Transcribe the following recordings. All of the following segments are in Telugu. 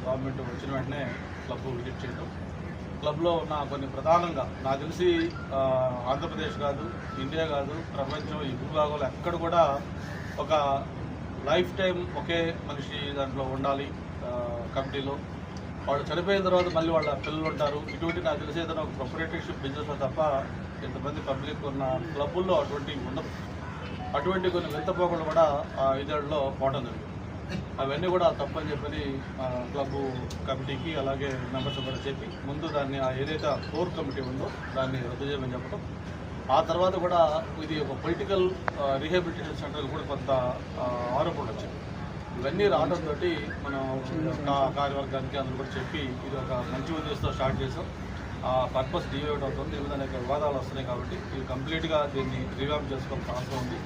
గవర్నమెంట్ వచ్చిన వెంటనే క్లబ్ విజిట్ చేయడం, క్లబ్లో ఉన్న కొన్ని ప్రధానంగా నాకు తెలిసి ఆంధ్రప్రదేశ్ కాదు, ఇండియా కాదు, ప్రపంచం ఈ భూభాగంలో ఎక్కడ కూడా ఒక లైఫ్ టైం ఒకే మనిషి దాంట్లో ఉండాలి కమిటీలో. వాళ్ళు చనిపోయిన తర్వాత మళ్ళీ వాళ్ళ పిల్లలు ఉంటారు. ఇటువంటి నాకు తెలిసి ఏదైనా ఒక ప్రొపరేటర్షిప్ బిజినెస్లో తప్ప ఇంతమంది పబ్లిక్ ఉన్న క్లబ్బుల్లో అటువంటివి ఉండదు. అటువంటి కొన్ని వింతపోకలు కూడా ఆ 5 ఏళ్లలో పోవడం జరిగింది. అవన్నీ కూడా తప్పని చెప్పని క్లబ్ కమిటీకి అలాగే మెంబర్స్ కూడా చెప్పి ముందు దాన్ని ఏదైతే కోర్ కమిటీ ఉందో దాన్ని రద్దు చేయమని చెప్పడం. ఆ తర్వాత కూడా ఇది ఒక పొలిటికల్ రీహాబిలిటేషన్ సెంటర్ కూడా కొంత ఆరోపణలు వచ్చాయి. ఇవన్నీ రావడంతో మనం కార్యవర్గానికి అందరూ కూడా చెప్పి ఇది ఒక మంచి ఉద్దేశంతో స్టార్ట్ చేసాం. ఆ పర్పస్ డివేట్ అవుతుంది, ఏమైనా అనేక వివాదాలు వస్తున్నాయి కాబట్టి ఇది కంప్లీట్గా దీన్ని రివామ్ చేసుకోవాల్సిన అవసరం ఉంది.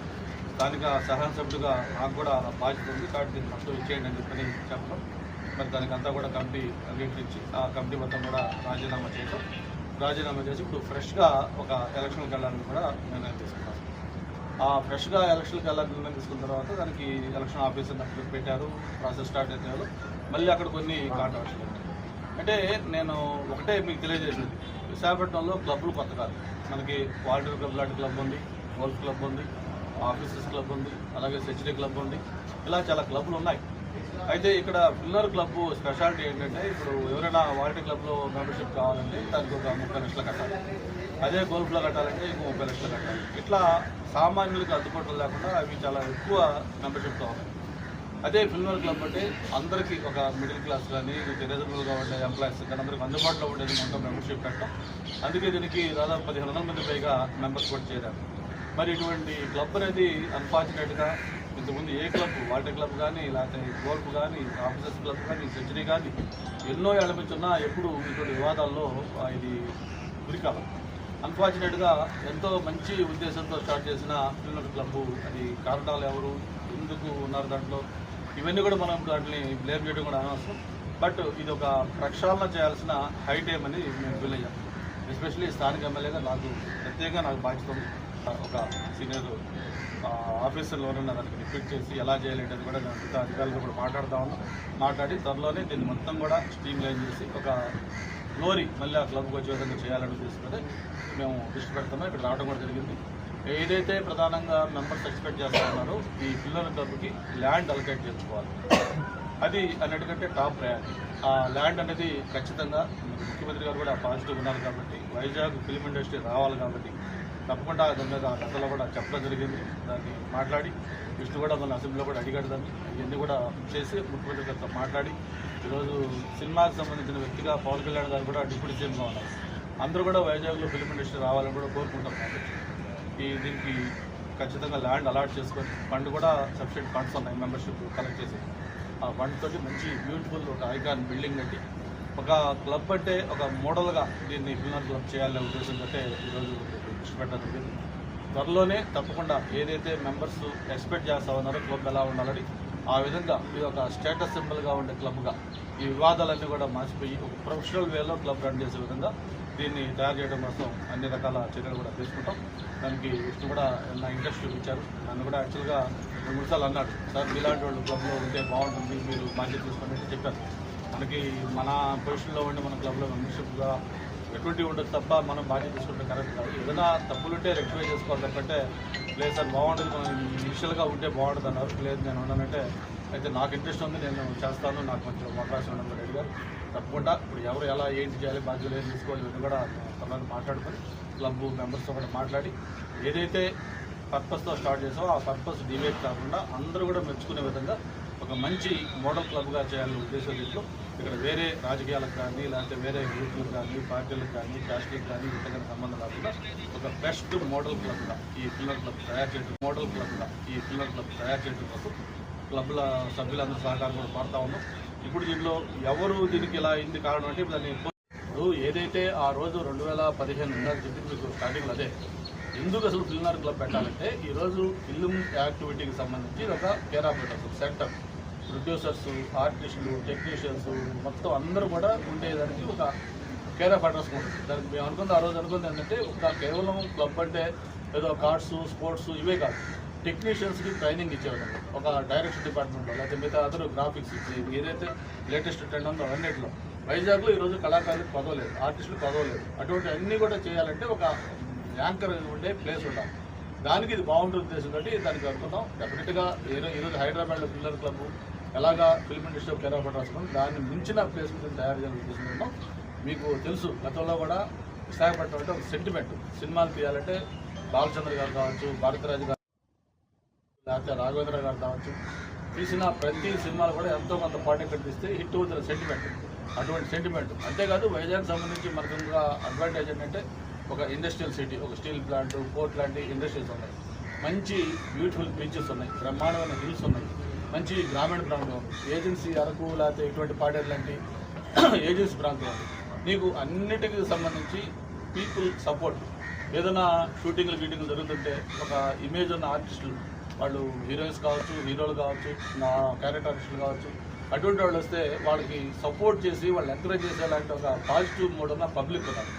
దానికి సహాయ సభ్యుడిగా నాకు కూడా బాధ్యత ఉంది కాబట్టి దీన్ని మొత్తం ఇచ్చేయండి అని చెప్పని చెప్పడం. మరి దానికి అంతా కూడా కమిటీ అంగీకరించి ఆ కమిటీ మొత్తం కూడా రాజీనామా చేయడం, రాజీనామా చేసి ఇప్పుడు ఫ్రెష్గా ఒక ఎలక్షన్కి వెళ్ళాలని కూడా నిర్ణయం తీసుకున్నాను. ఆ ఫ్రెష్గా ఎలక్షన్కి వెళ్ళాలని నిర్ణయం తీసుకున్న తర్వాత దానికి ఎలక్షన్ ఆఫీసర్ పెట్టారు, ప్రాసెస్ స్టార్ట్ అయ్యారు. మళ్ళీ అక్కడ కొన్ని కాంట్రవర్షన్లు ఉంటాయి. అంటే నేను ఒకటే మీకు తెలియజేసింది, విశాఖపట్నంలో క్లబ్లు కొత్త కాదు. మనకి వాల్టర్ క్లబ్ లాంటి క్లబ్ ఉంది, గోల్ఫ్ క్లబ్ ఉంది, ఆఫీసర్స్ క్లబ్ ఉంది, అలాగే సెంచరీ క్లబ్ ఉంది, ఇలా చాలా క్లబ్లు ఉన్నాయి. అయితే ఇక్కడ పిల్లర్ క్లబ్ స్పెషాలిటీ ఏంటంటే ఇప్పుడు ఎవరైనా వాల్టర్ క్లబ్లో మెంబర్షిప్ కావాలంటే దానికి ఒక 30 లక్షలు కట్టాలి, అదే గోల్ఫ్లో కట్టాలంటే ఇంకో 30 లక్షలు కట్టాలి. ఇట్లా సామాన్యులకు అందుబాటులో లేకుండా అవి చాలా ఎక్కువ మెంబర్షిప్ కావాలి. అదే ఫిల్మర్ క్లబ్ అంటే అందరికీ ఒక మిడిల్ క్లాస్ కానీ రీజనబుల్గా ఉండే ఎంప్లాయీస్ కానీ అందరికి అందుబాటులో ఉండేది మొత్తం మెంబర్షిప్ కట్టడం. అందుకే దీనికి దాదాపు 1500 మంది పైగా మెంబర్స్ కూడా చేరారు. మరి ఇటువంటి క్లబ్ అనేది అన్ఫార్చునేట్గా ఇంతకుముందు ఏ క్లబ్, వాల్టర్ క్లబ్ కానీ లేకపోతే గోల్ఫ్ కానీ ఆఫీసర్స్ క్లబ్ కానీ సెంచరీ కానీ ఎన్నో ఏళ్ళమించున్నా ఎప్పుడు ఇటువంటి వివాదాల్లో ఇది గురి కావాలి. అన్ఫార్చునేట్గా ఎంతో మంచి ఉద్దేశంతో స్టార్ట్ చేసిన ఫిల్మర్ క్లబ్ అది కారణాలు ఎవరు, ఎందుకు ఉన్నారు దాంట్లో, ఇవన్నీ కూడా మనం దాంట్లో బ్లేమ్ చేయడం కూడా అనవసరం. బట్ ఇది ఒక ప్రక్షాళన చేయాల్సిన హై టైం అని మేము ఫీల్ అయ్యాం. ఎస్పెషల్లీ స్థానిక ఎమ్మెల్యేగా ప్రత్యేకంగా నాకు బాధ్యత ఉంది. ఒక సీనియర్ ఆఫీసర్లు ఎవరైనా దానికి రిపీట్ చేసి ఎలా చేయాలంటే కూడా నేను మిగతా అధికారులతో కూడా మాట్లాడి త్వరలోనే దీన్ని మొత్తం కూడా స్ట్రీమ్ లైన్ చేసి ఒక గ్లోరీ మళ్ళీ ఆ క్లబ్కి వచ్చే విధంగా చేయాలని తీసుకుంటే మేము దృష్టి పెడతామో ఇక్కడ రావడం కూడా జరిగింది. ఏదైతే ప్రధానంగా మెంబర్స్ ఎక్స్పెక్ట్ చేస్తూ ఉన్నారో ఈ పిల్లల క్లబ్కి ల్యాండ్ అలొకేట్ చేసుకోవాలి, అది అన్నిటికంటే టాప్ ప్రయారిటీ. ఆ ల్యాండ్ అనేది ఖచ్చితంగా ముఖ్యమంత్రి గారు కూడా పాజిటివ్ ఉన్నారు కాబట్టి వైజాగ్ ఫిల్మ్ ఇండస్ట్రీ రావాలి కాబట్టి తప్పకుండా దాని మీద గతంలో కూడా చెప్పడం జరిగింది. దాన్ని మాట్లాడి విష్ణు కూడా మన అసెంబ్లీలో కూడా అడిగాడు. దాన్ని ఇవన్నీ కూడా చేసి ముఖ్యమంత్రి గారితో మాట్లాడి ఈరోజు సినిమాకి సంబంధించిన వ్యక్తిగా పవన్ కళ్యాణ్ గారు కూడా డిప్యూటీ సీఎంగా ఉన్నారు. అందరూ కూడా వైజాగ్లో ఫిల్మ్ ఇండస్ట్రీ రావాలని కూడా కోరుకుంటాం కాబట్టి దీనికి ఖచ్చితంగా ల్యాండ్ అలాట్ చేసుకొని ఫండ్ కూడా సఫిషియెంట్ ఫండ్స్ ఉన్నాయి, మెంబర్షిప్ కలెక్ట్ చేసి ఆ ఫండ్ తోటి మంచి బ్యూటిఫుల్ ఒక ఐకాన్ బిల్డింగ్ కట్టి ఒక క్లబ్ అంటే ఒక మోడల్గా దీన్ని ఫిల్మర్ క్లబ్ చేయాలనే ఉద్దేశంతో ఈరోజు దృష్టి పెట్టడం జరిగింది. త్వరలోనే తప్పకుండా ఏదైతే మెంబర్స్ ఎక్స్పెక్ట్ చేస్తా ఉన్నారో క్లబ్ ఎలా ఉండాలని ఆ విధంగా ఇది ఒక స్టేటస్ సింబల్గా ఉండే క్లబ్గా ఈ వివాదాలన్నీ కూడా మార్చిపోయి ఒక ప్రొఫెషనల్ వేలో క్లబ్ రన్ చేసే విధంగా దీన్ని తయారు చేయడం కోసం అన్ని రకాల చర్యలు కూడా తీసుకుంటాం. దానికి విష్ణు కూడా నా ఇంట్రెస్ట్ చూపించారు. నన్ను కూడా యాక్చువల్గా 3 సార్లు అన్నాడు, సార్ మీలాంటి వాళ్ళు క్లబ్లో ఉంటే బాగుంటుంది, మీరు బాధ్యత తీసుకోండి చెప్పారు. మనకి మన పొజిషన్లో ఉండి మన క్లబ్లో మెంబర్షిప్గా ఎటువంటివి ఉండదు తప్ప మనం బాధ్యత తీసుకుంటే కరెక్ట్ కాదు. ఏదైనా తప్పులుంటే రెక్టిఫై చేసుకోవాలి తప్పంటే లేదు సార్ బాగుంటుంది, మనం ఇనిషియల్గా ఉంటే బాగుంటుంది అన్నారు. లేదు నేను ఉన్నానంటే అయితే నాకు ఇంట్రెస్ట్ ఉంది, నేను చేస్తాను, నాకు కొంచెం అవకాశం ఉండదు అడిగారు. తప్పకుండా ఇప్పుడు ఎవరు ఎలా ఏంటి చేయాలి, బాధ్యతలు ఏం తీసుకోవాలి ఇవన్నీ కూడా తమను మాట్లాడుకొని క్లబ్ మెంబర్స్తో కూడా మాట్లాడి ఏదైతే పర్పస్తో స్టార్ట్ చేసామో ఆ పర్పస్ డివేట్ కాకుండా అందరూ కూడా మెచ్చుకునే విధంగా ఒక మంచి మోడల్ క్లబ్గా చేయాలనే ఉద్దేశంతో ఇక్కడ వేరే రాజకీయాలకు కానీ లేకపోతే వేరే గ్రూపులకు కానీ పార్టీలకు కానీ క్యాస్ట్లకు కానీ వీటికి సంబంధం లేకుండా ఒక బెస్ట్ మోడల్ క్లబ్గా ఈ పిల్లర్ క్లబ్ తయారు చేయడం కోసం క్లబ్ల సభ్యులందరూ సహకారం కూడా కోరుతా ఉన్నాం. ఇప్పుడు దీనిలో ఎవరు దీనికి ఇలా అయింది కారణం అంటే దాన్ని ఏదైతే ఆ రోజు 2015 ఉందని చెప్పింది మీకు స్టార్టింగ్లో అదే ఎందుకు అసలు ఫిల్మర్ క్లబ్ పెట్టాలంటే ఈరోజు ఫిల్మ్ యాక్టివిటీకి సంబంధించి ఒక కేర్ ఆపరేటర్స్ సెంటర్ ప్రొడ్యూసర్స్, ఆర్టిస్టులు, టెక్నీషియన్స్ మొత్తం అందరూ కూడా ఉండేదానికి ఒక కేర్ ఆఫ్ అడ్రస్ ఉంటుంది. దానికి మేము ఆ రోజు అనుకుంది ఏంటంటే ఒక కేవలం క్లబ్ అంటే ఏదో కార్డ్స్, స్పోర్ట్స్ ఇవే కాదు, టెక్నీషియన్స్కి ట్రైనింగ్ ఇచ్చే విధంగా ఒక డైరెక్షన్ డిపార్ట్మెంట్లో లేకపోతే మిగతా అదర్ గ్రాఫిక్స్ ఏదైతే లేటెస్ట్ ట్రెండ్ ఉందో అన్నింటిలో వైజాగ్లో ఈరోజు కళాకారులకు పదవలేదు, ఆర్టిస్టులకు పదవలేదు. అటువంటి అన్నీ కూడా చేయాలంటే ఒక యాంకర్ ఉండే ప్లేస్ ఉండాలి. దానికి ఇది బాగుంటుంది ఉద్దేశం కాబట్టి దానికి అనుకున్నాం. డెఫినెట్గా ఈరోజు హైదరాబాద్లో పిల్లర్ క్లబ్ ఎలాగా ఫిల్మ్ ఇండస్ట్రీ ఆఫ్ కేరళ రాసుకున్నాం, దాన్ని మించిన ప్లేస్ తయారు చేయాలని ఉద్దేశం. మీకు తెలుసు గతంలో కూడా విశాఖపట్నం అంటే ఒక సెంటిమెంట్. సినిమాలు తీయాలంటే బాలచంద్ర గారు కావచ్చు, భారతరాజు గారు లేకపోతే రాఘవేంద్ర గారు కావచ్చు, తీసిన ప్రతి సినిమాలు కూడా ఎంతో కొంత పాట కనిపిస్తే హిట్ అవుతున్న సెంటిమెంట్. అటువంటి సెంటిమెంట్ అంతేకాదు వైజాగ్ సంబంధించి మనకు ఇంకా అడ్వాంటేజ్ ఏంటంటే ఒక ఇండస్ట్రియల్ సిటీ, ఒక స్టీల్ ప్లాంట్, పోర్ట్ లాంటి ఇండస్ట్రీస్ ఉన్నాయి, మంచి బ్యూటిఫుల్ బీచెస్ ఉన్నాయి, బ్రహ్మాండమైన హిల్స్ ఉన్నాయి, మంచి గ్రామీణ ప్రాంతం, ఏజెన్సీ అరకు లేకపోతే ఇటువంటి పాడేరు లాంటి ఏజెన్సీ ప్రాంతం ఉంది. నీకు అన్నిటికీ సంబంధించి పీపుల్ సపోర్ట్. ఏదైనా షూటింగ్లు గీటింగ్లు జరుగుతుంటే ఒక ఇమేజ్ ఉన్న ఆర్టిస్టులు, వాళ్ళు హీరోయిన్స్ కావచ్చు, హీరోలు కావచ్చు, నా క్యారెక్టర్ ఆర్టిస్టులు కావచ్చు, అటువంటి వాళ్ళు వస్తే వాళ్ళకి సపోర్ట్ చేసి వాళ్ళు ఎంకరేజ్ చేసేలాంటి ఒక పాజిటివ్ మూడ్ ఉన్న పబ్లిక్ ఉన్నారు.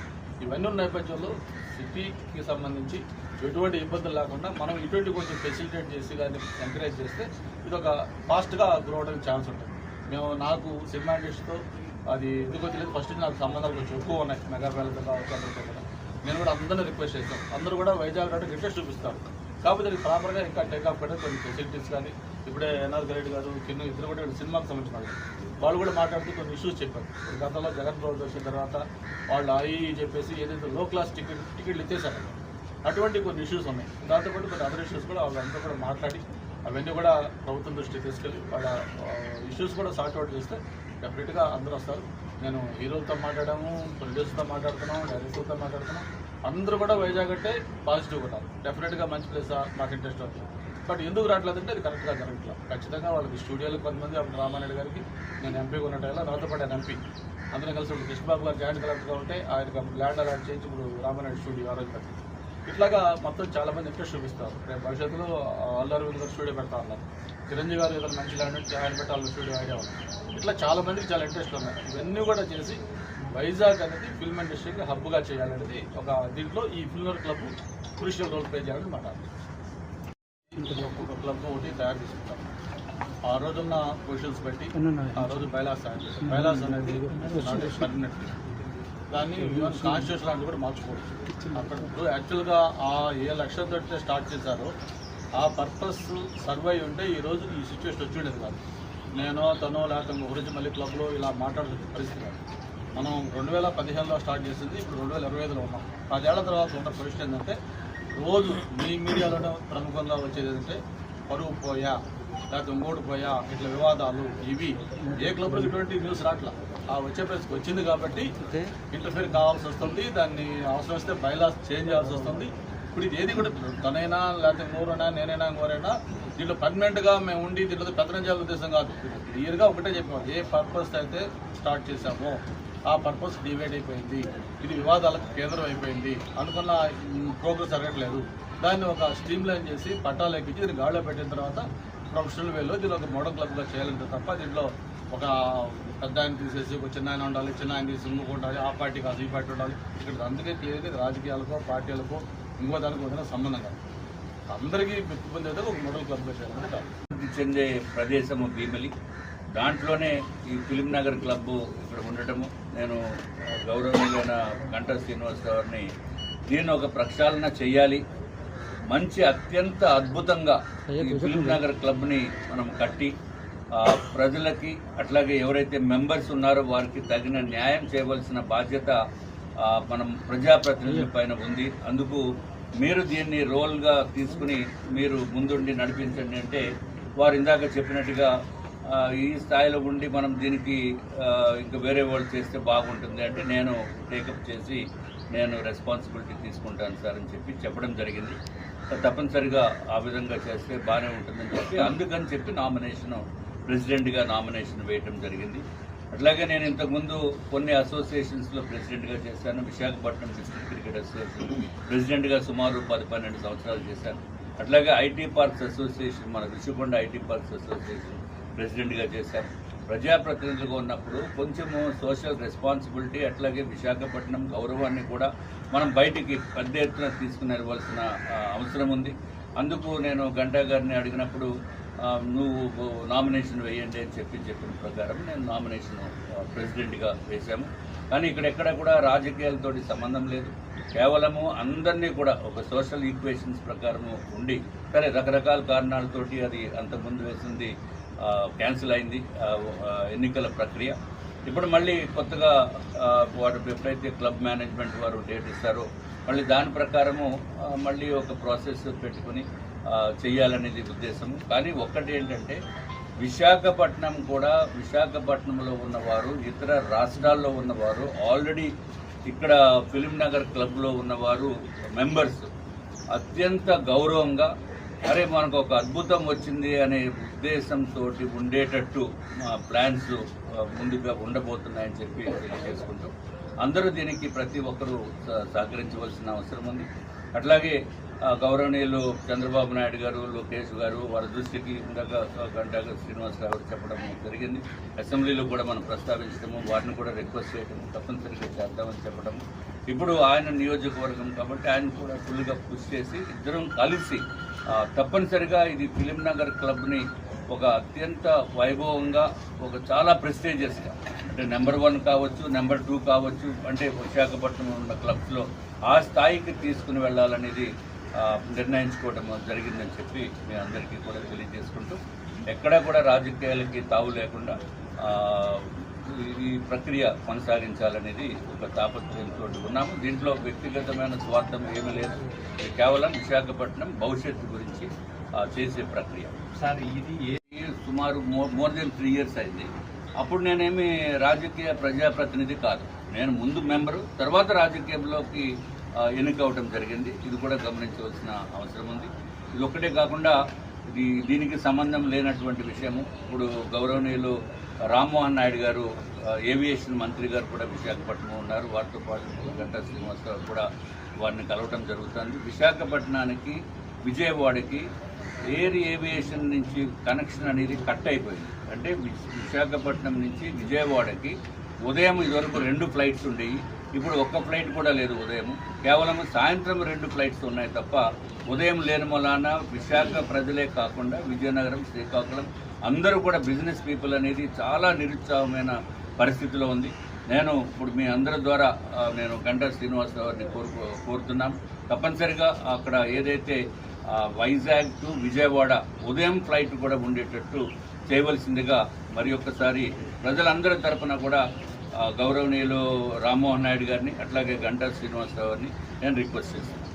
ఇవన్నీ ఉన్న నేపథ్యంలో సిటీకి సంబంధించి ఎటువంటి ఇబ్బందులు లేకుండా మనం ఇటువంటి కొంచెం ఫెసిలిటేట్ చేసి కానీ ఎంకరేజ్ చేస్తే ఇది ఒక ఫాస్ట్గా గ్రో అవడానికి ఛాన్స్ ఉంటుంది. నాకు సినిమా ఇండస్ట్రీతో అది ఎందుకో తెలియదు, ఫస్ట్ నాకు సంబంధాలు కొంచెం ఎక్కువ ఉన్నాయి, మెగా ప్యాలెస్తో కావచ్చు, అందరితో కూడా. నేను కూడా అందరినీ రిక్వెస్ట్ చేస్తాను, అందరూ కూడా వైజాగ్ రావడానికి ఇంట్రెస్ట్ చూపిస్తారు. కాకపోతే అది ప్రాపర్గా ఇంకా టేక్ఆఫ్ కూడా కొన్ని ఫెసిలిటీస్ కానీ ఇప్పుడే ఎన్ఆర్ గరెడ్డి గారు కింద ఇద్దరు కూడా సినిమాకి సంబంధించిన వాళ్ళు కూడా మాట్లాడుతూ కొన్ని ఇష్యూస్ చెప్పారు. గతంలో జగన్ రోజు వచ్చిన తర్వాత వాళ్ళు చెప్పేసి ఏదైతే లో క్లాస్ టికెట్లు ఇచ్చేసారు, అటువంటి కొన్ని ఇష్యూస్ ఉన్నాయి. దాంతోపాటు కొన్ని అదర్ ఇష్యూస్ కూడా వాళ్ళంతా కూడా మాట్లాడి అవన్నీ కూడా ప్రభుత్వం దృష్టికి తీసుకెళ్ళి వాళ్ళ ఇష్యూస్ కూడా సార్ట్అవుట్ చేస్తే డెఫినెట్గా అందరూ వస్తారు. నేను హీరోలతో మాట్లాడాము, ప్రొడ్యూసర్తో మాట్లాడుతున్నాం, డైరెక్టర్తో మాట్లాడుతున్నాం. అందరూ కూడా వైజాగ్ అంటే పాజిటివ్ కూడా డెఫినెట్గా మంచి ప్లేస్ మాకు ఇంట్రెస్ట్ అవుతుంది. బట్ ఎందుకు రావట్లేదంటే అది కరెక్ట్గా జరగట్లేదు. ఖచ్చితంగా వాళ్ళకి స్టూడియోలకు కొంతమంది అప్పుడు రామారెడ్డి గారికి నేను ఎంపీగా ఉన్న టైంలో నాతో పాటు ఆయన ఎంపీ అందరం కలిసి ఇప్పుడు కృష్ణబాబు గారు జాయింట్ కలెక్టర్గా ఉంటే ఆయనకు ల్యాండ్ అలాట్ చేయించి ఇప్పుడు రామారెడ్డి స్టూడియో ఆ రోజు పెట్టింది. ఇట్లాగా మొత్తం చాలామంది ఇంట్రెస్ట్ చూపిస్తారు. రేపు భవిష్యత్తులో అల్లు అరవింద్ గారు స్టూడియో పెడతా ఉన్నారు, చిరంజీవి గారు ఏదైనా మంచి ల్యాండ్ ఉంటే ఆయన పెట్టాలని స్టూడియో ఐడియా ఉంది. ఇట్లా చాలామందికి చాలా ఇంట్రెస్ట్ ఉన్నాయి. ఇవన్నీ కూడా చేసి వైజాగ్ అనేది ఫిల్మ్ ఇండస్ట్రీకి హబ్గా చేయాలనేది ఒక దీంట్లో ఈ film club crucial role play చేయాలని మాట్లాడుతుంది. ఒక క్లబ్ ఒకటి తయారు చేసుకుంటాం. ఆ రోజున్న క్వశ్చన్స్ బట్టి ఆ రోజు బైలాస్ తయారు చేస్తాం. బైలాస్ అనేది పర్మనెంట్, దాన్ని కాన్స్టిట్యూషన్ లాంటివి కూడా మార్చుకోవచ్చు. అక్కడ ఇప్పుడు యాక్చువల్గా ఏ లక్ష్యంతో స్టార్ట్ చేశారో ఆ పర్పస్ సర్వై ఉంటే ఈరోజు ఈ సిచ్యువేషన్ వచ్చి ఉండేది కాదు. నేను తను లేకపోతే గురించి మళ్ళీ క్లబ్లో ఇలా మాట్లాడాల్సిన పరిస్థితి కాదు. మనం 2015లో స్టార్ట్ చేసింది, ఇప్పుడు 2025లో ఉన్నాం. 10 ఏళ్ల తర్వాత ఉన్న పొజిషన్ ఏంటంటే రోజు మీ మీడియాలోనే ప్రముఖంగా వచ్చేది ఏంటంటే పరువు పోయా లేకపోతే ఇంకోటి పోయా, ఇట్లా వివాదాలు, ఇవి ఏ క్లబ్లో ఇటువంటి న్యూస్ రాట్లా. ఆ వచ్చే ప్లేస్కి వచ్చింది కాబట్టి ఇంటర్ఫేర్ కావాల్సి వస్తుంది, దాన్ని అవసరం వస్తే బైలాస్ చేంజ్ చేయాల్సి వస్తుంది. ఇప్పుడు ఇది ఏది కూడా తనైనా లేకపోతే ఇంకోరైనా నేనైనా ఇంకోరైనా దీంట్లో పర్మనెంట్గా మేము ఉండి దీంట్లో పెత్తనం చేయాలని ఉద్దేశం కాదు. క్లియర్గా ఒకటే చెప్పాము, ఏ పర్పస్ అయితే స్టార్ట్ చేశామో ఆ పర్పస్ డివైడ్ అయిపోయింది, ఇది వివాదాలకు కేంద్రం అయిపోయింది, అనుకున్న ప్రోగ్రెస్ జరగట్లేదు. దాన్ని ఒక స్ట్రీమ్ లైన్ చేసి పట్టాలు ఎక్కించి దీన్ని గాడిలో పెట్టిన తర్వాత ప్రొఫెషనల్ వేలో దీన్ని ఒక మోడల్ క్లబ్గా చేయాలంటే తప్ప దీంట్లో ఒక పెద్ద ఆయన తీసేసి ఒక చిన్న ఆయన ఉండాలి, చిన్న ఆయన తీసి ఇంకొక ఉండాలి, ఆ పార్టీ కాదు ఈ పార్టీ ఉండాలి. ఇక్కడ అందుకే క్లియర్గా రాజకీయాలకో పార్టీలకో ఇంకో దానికి ఏదైనా సంబంధం కాదు. అందరికీ ఇబ్బంది అయితే ఒక మోడల్ క్లబ్గా చేయాలంటే కాదు. చెందే ప్రదేశము భీమిలి, దాంట్లోనే ఈ ఫిలిం నగర్ క్లబ్ ఇక్కడ ఉండటము, నేను గౌరవనీయులైన గంటా శ్రీనివాస్ గారిని దీన్ని ఒక ప్రక్షాళన చేయాలి, మంచి అత్యంత అద్భుతంగా ఈ ఫిలిం నగర్ క్లబ్ని మనం కట్టి ప్రజలకి అట్లాగే ఎవరైతే మెంబర్స్ ఉన్నారో వారికి తగిన న్యాయం చేయవలసిన బాధ్యత మనం ప్రజాప్రతినిధుల పైన ఉంది. అందుకు మీరు దీన్ని రోల్గా తీసుకుని మీరు ముందుండి నడిపించండి అంటే వారు ఇందాక చెప్పినట్టుగా ఈ స్థాయిలో ఉండి మనం దీనికి ఇంకా వేరే వాళ్ళు చేస్తే బాగుంటుంది అంటే నేను టేకప్ చేసి నేను రెస్పాన్సిబిలిటీ తీసుకుంటాను సార్ అని చెప్పడం జరిగింది. తప్పనిసరిగా ఆ విధంగా చేస్తే బాగానే ఉంటుందని చెప్పి అందుకని చెప్పి ప్రెసిడెంట్గా నామినేషన్ వేయటం జరిగింది. అట్లాగే నేను ఇంతకుముందు కొన్ని అసోసియేషన్స్లో ప్రెసిడెంట్గా చేశాను. విశాఖపట్నం డిస్ట్రిక్ట్ క్రికెట్ అసోసియేషన్ ప్రెసిడెంట్గా సుమారు 10-12 సంవత్సరాలు చేశాను. అట్లాగే ఐటీ పార్క్స్ అసోసియేషన్, మన ఋషికొండ ఐటీ పార్క్స్ అసోసియేషన్ ప్రెసిడెంట్గా చేశాను. ప్రజాప్రతినిధులుగా ఉన్నప్పుడు కొంచెము సోషల్ రెస్పాన్సిబిలిటీ అట్లాగే విశాఖపట్నం గౌరవాన్ని కూడా మనం బయటికి పెద్ద ఎత్తున తీసుకుని వెళ్ళవలసిన అవసరం ఉంది. అందుకు నేను గంటా గారిని అడిగినప్పుడు నువ్వు నామినేషన్ వేయండి అని చెప్పిన ప్రకారం నేను నామినేషన్ ప్రెసిడెంట్గా వేశాము. కానీ ఇక్కడెక్కడ కూడా రాజకీయాలతోటి సంబంధం లేదు. కేవలము అందరినీ కూడా ఒక సోషల్ ఈక్వేషన్స్ ప్రకారము ఉండి, సరే రకరకాల కారణాలతోటి అది అంతకుముందు వేసింది క్యాన్సిల్ అయింది ఎన్నికల ప్రక్రియ. ఇప్పుడు మళ్ళీ కొత్తగా వారు ఎప్పుడైతే క్లబ్ మేనేజ్మెంట్ వారు డేట్ ఇస్తారో మళ్ళీ దాని ప్రకారము మళ్ళీ ఒక ప్రాసెస్ పెట్టుకుని చేయాలనేది ఉద్దేశము. కానీ ఒక్కటి ఏంటంటే విశాఖపట్నంలో ఉన్నవారు, ఇతర రాష్ట్రాల్లో ఉన్నవారు, ఆల్రెడీ ఇక్కడ ఫిలిం నగర్ క్లబ్లో ఉన్నవారు మెంబర్స్ అత్యంత గౌరవంగా అరే మనకు ఒక అద్భుతం వచ్చింది అనే ఉద్దేశంతో ఉండేటట్టు ప్లాన్స్ ముందుగా ఉండబోతున్నాయని చెప్పి తెలియజేసుకుంటూ అందరూ దీనికి ప్రతి ఒక్కరూ సహకరించవలసిన అవసరం ఉంది. అట్లాగే గౌరవనీయులు చంద్రబాబు నాయుడు గారు, లోకేష్ గారు వారి దృష్టికి ఇందాక గంటా శ్రీనివాసరావు గారు చెప్పడం జరిగింది. అసెంబ్లీలో కూడా మనం ప్రస్తావించడము, వారిని కూడా రిక్వెస్ట్ చేయడం తప్పనిసరిగా చేద్దామని చెప్పడం. ఇప్పుడు ఆయన నియోజకవర్గం కాబట్టి ఆయన కూడా ఫుల్గా పుష్ చేసి ఇద్దరం కలిసి తప్పనిసరిగా ఇది ఫిలిం నగర్ క్లబ్ని ఒక అత్యంత వైభవంగా, ఒక చాలా ప్రెస్టీజియస్గా, అంటే నెంబర్ 1 కావచ్చు, నెంబర్ 2 కావచ్చు, అంటే విశాఖపట్నంలో ఉన్న క్లబ్స్లో ఆ స్థాయికి తీసుకుని వెళ్ళాలనేది నిర్ణయించుకోవడం జరిగిందని చెప్పి మీ అందరికీ కూడా తెలియజేసుకుంటూ ఎక్కడా కూడా రాజకీయాలకి తావు లేకుండా ఈ ప్రక్రియ కొనసాగించాలనేది ఒక తాపత్రయంతో ఉన్నాము. దీంట్లో వ్యక్తిగతమైన స్వార్థం ఏమీ లేదు. ఇది కేవలం విశాఖపట్నం భవిష్యత్తు గురించి చేసే ప్రక్రియ. సార్ ఇది సుమారు మోర్ దెన్ 3 years అయింది. అప్పుడు నేనేమి రాజకీయ ప్రజాప్రతినిధి కాదు. నేను ముందు మెంబరు, తర్వాత రాజకీయంలోకి ఎన్నికవటం జరిగింది. ఇది కూడా గమనించవలసిన అవసరం ఉంది. ఇది ఒక్కటే కాకుండా దీనికి సంబంధం లేనటువంటి విషయము. ఇప్పుడు గౌరవనీయులు రామ్మోహన్ నాయుడు గారు, ఏవియేషన్ మంత్రి గారు కూడా విశాఖపట్నం ఉన్నారు. వారితో పాటు గంటా శ్రీనివాసరావు కూడా వారిని కలవటం జరుగుతుంది. విశాఖపట్నానికి విజయవాడకి ఎయిర్ ఏవియేషన్ నుంచి కనెక్షన్ అనేది కట్ అయిపోయింది. అంటే విశాఖపట్నం నుంచి విజయవాడకి ఉదయం ఇదివరకు 2 ఫ్లైట్స్ ఉండేవి. ఇప్పుడు ఒక్క ఫ్లైట్ కూడా లేదు ఉదయం. కేవలం సాయంత్రం 2 ఫ్లైట్స్ ఉన్నాయి తప్ప ఉదయం లేని మూలాన విశాఖ ప్రజలే కాకుండా విజయనగరం, శ్రీకాకుళం అందరూ కూడా బిజినెస్ పీపుల్ అనేది చాలా నిరుత్సాహమైన పరిస్థితిలో ఉంది. నేను ఇప్పుడు మీ అందరి ద్వారా నేను గంటా శ్రీనివాసరావు గారిని కోరుతున్నాం. తప్పనిసరిగా అక్కడ ఏదైతే వైజాగ్ టు విజయవాడ ఉదయం ఫ్లైట్ కూడా ఉండేటట్టు చేయవలసిందిగా మరి ఒక్కసారి ప్రజలందరి తరఫున కూడా గౌరవనీయులు రామ్మోహన్ నాయుడు గారిని, అట్లాగే గంటా శ్రీనివాసరావు గారిని నేను రిక్వెస్ట్ చేస్తాను.